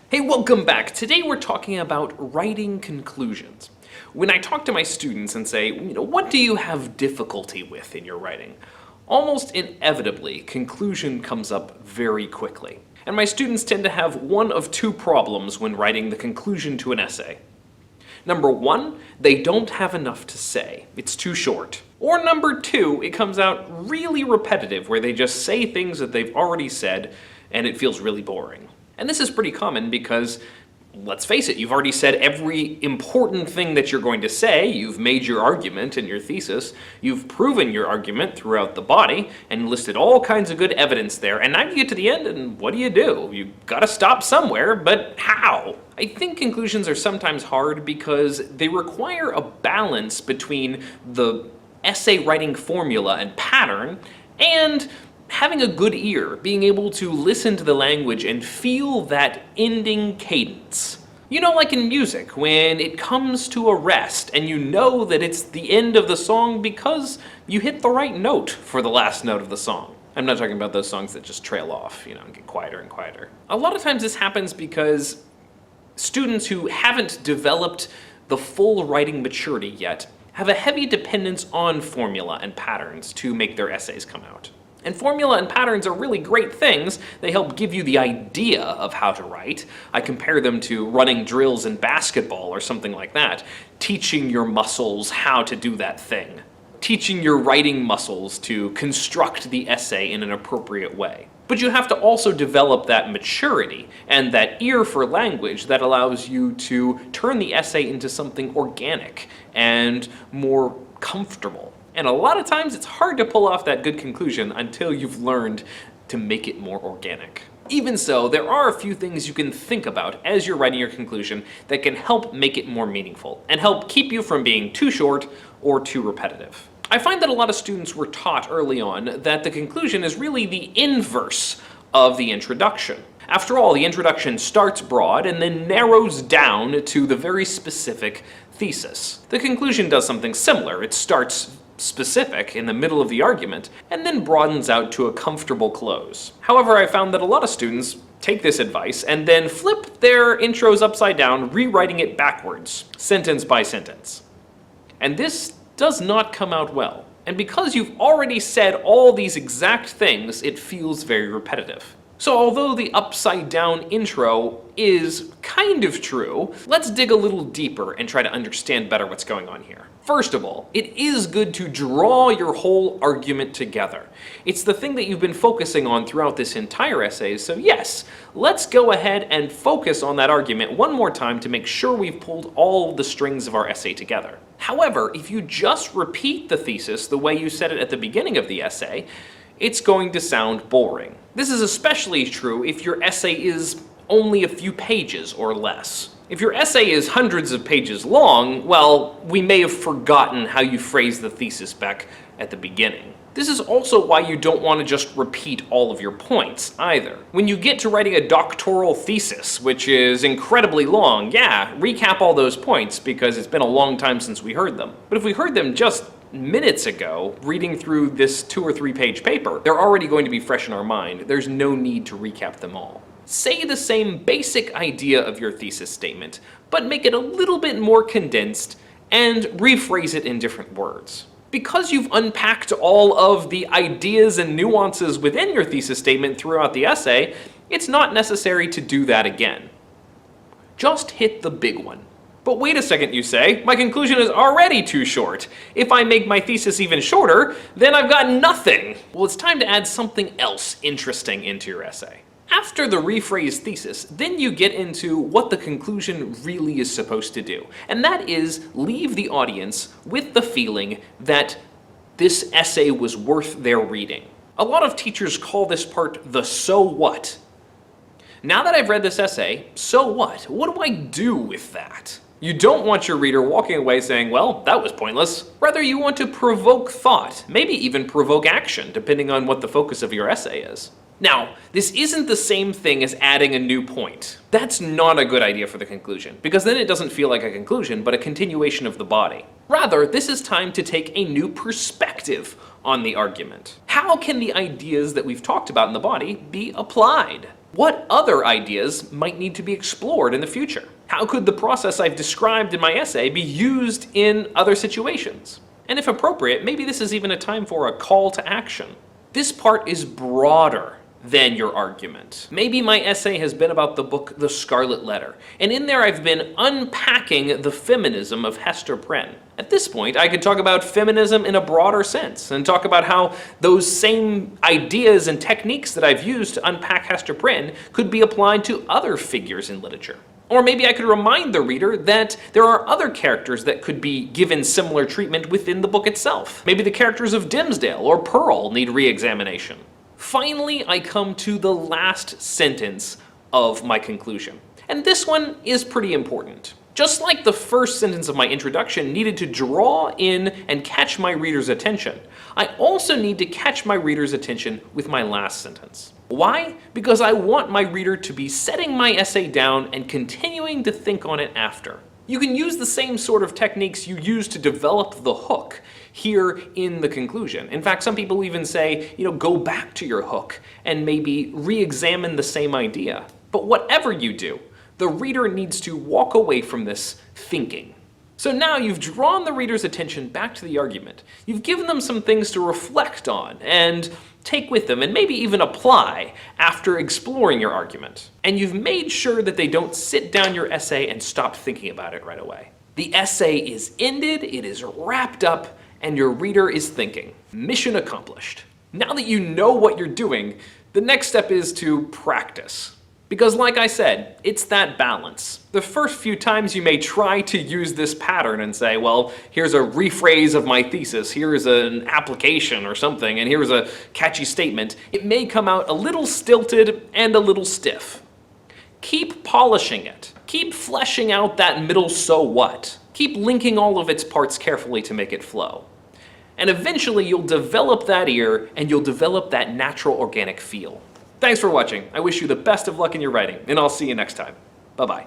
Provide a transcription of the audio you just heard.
Hey, welcome back. Today we're talking about writing conclusions. When I talk to my students and say, what do you have difficulty with in your writing? Almost inevitably, conclusion comes up very quickly. And my students tend to have one of two problems when writing the conclusion to an essay. Number one, they don't have enough to say. It's too short. Or number two, it comes out really repetitive, where they just say things that they've already said, and it feels really boring. And this is pretty common because, let's face it, you've already said every important thing that you're going to say. You've made your argument in your thesis. You've proven your argument throughout the body and listed all kinds of good evidence there. And now you get to the end, and what do? You've got to stop somewhere, but how? I think conclusions are sometimes hard because they require a balance between the essay writing formula and pattern and having a good ear, being able to listen to the language and feel that ending cadence. Like in music, when it comes to a rest and you know that it's the end of the song because you hit the right note for the last note of the song. I'm not talking about those songs that just trail off, and get quieter and quieter. A lot of times this happens because students who haven't developed the full writing maturity yet have a heavy dependence on formula and patterns to make their essays come out. And formula and patterns are really great things. They help give you the idea of how to write. I compare them to running drills in basketball or something like that, teaching your muscles how to do that thing, teaching your writing muscles to construct the essay in an appropriate way. But you have to also develop that maturity and that ear for language that allows you to turn the essay into something organic and more comfortable. And a lot of times it's hard to pull off that good conclusion until you've learned to make it more organic. Even so, there are a few things you can think about as you're writing your conclusion that can help make it more meaningful and help keep you from being too short or too repetitive. I find that a lot of students were taught early on that the conclusion is really the inverse of the introduction. After all, the introduction starts broad and then narrows down to the very specific thesis. The conclusion does something similar. It starts specific in the middle of the argument and then broadens out to a comfortable close. However, I found that a lot of students take this advice and then flip their intros upside down, rewriting it backwards, sentence by sentence. And this does not come out well. And because you've already said all these exact things, it feels very repetitive. So although the upside down intro is kind of true, let's dig a little deeper and try to understand better what's going on here. First of all, it is good to draw your whole argument together. It's the thing that you've been focusing on throughout this entire essay, so yes, let's go ahead and focus on that argument one more time to make sure we've pulled all the strings of our essay together. However, if you just repeat the thesis the way you said it at the beginning of the essay, it's going to sound boring. This is especially true if your essay is only a few pages or less. If your essay is hundreds of pages long, well, we may have forgotten how you phrased the thesis back at the beginning. This is also why you don't want to just repeat all of your points either. When you get to writing a doctoral thesis, which is incredibly long, yeah, recap all those points because it's been a long time since we heard them. But if we heard them just minutes ago, reading through this 2 or 3 page paper, they're already going to be fresh in our mind. There's no need to recap them all. Say the same basic idea of your thesis statement, but make it a little bit more condensed and rephrase it in different words. Because you've unpacked all of the ideas and nuances within your thesis statement throughout the essay, it's not necessary to do that again. Just hit the big one. But wait a second, you say, my conclusion is already too short. If I make my thesis even shorter, then I've got nothing. Well, it's time to add something else interesting into your essay. After the rephrased thesis, then you get into what the conclusion really is supposed to do. And that is leave the audience with the feeling that this essay was worth their reading. A lot of teachers call this part the so what. Now that I've read this essay, so what? What do I do with that? You don't want your reader walking away saying, well, that was pointless. Rather, you want to provoke thought, maybe even provoke action, depending on what the focus of your essay is. Now, this isn't the same thing as adding a new point. That's not a good idea for the conclusion, because then it doesn't feel like a conclusion, but a continuation of the body. Rather, this is time to take a new perspective on the argument. How can the ideas that we've talked about in the body be applied? What other ideas might need to be explored in the future? How could the process I've described in my essay be used in other situations? And if appropriate, maybe this is even a time for a call to action. This part is broader than your argument. Maybe my essay has been about the book The Scarlet Letter, and in there I've been unpacking the feminism of Hester Prynne. At this point, I could talk about feminism in a broader sense, and talk about how those same ideas and techniques that I've used to unpack Hester Prynne could be applied to other figures in literature. Or maybe I could remind the reader that there are other characters that could be given similar treatment within the book itself. Maybe the characters of Dimmesdale or Pearl need re-examination. Finally, I come to the last sentence of my conclusion. And this one is pretty important. Just like the first sentence of my introduction needed to draw in and catch my reader's attention, I also need to catch my reader's attention with my last sentence. Why? Because I want my reader to be setting my essay down and continuing to think on it after. You can use the same sort of techniques you use to develop the hook here in the conclusion. In fact, some people even say, go back to your hook and maybe re-examine the same idea. But whatever you do, the reader needs to walk away from this thinking. So now you've drawn the reader's attention back to the argument. You've given them some things to reflect on and take with them and maybe even apply after exploring your argument. And you've made sure that they don't sit down your essay and stop thinking about it right away. The essay is ended, it is wrapped up, and your reader is thinking. Mission accomplished. Now that you know what you're doing, the next step is to practice. Because like I said, it's that balance. The first few times you may try to use this pattern and say, well, here's a rephrase of my thesis, here's an application or something, and here's a catchy statement. It may come out a little stilted and a little stiff. Keep polishing it. Keep fleshing out that middle so what. Keep linking all of its parts carefully to make it flow. And eventually you'll develop that ear and you'll develop that natural organic feel. Thanks for watching. I wish you the best of luck in your writing, and I'll see you next time. Bye-bye.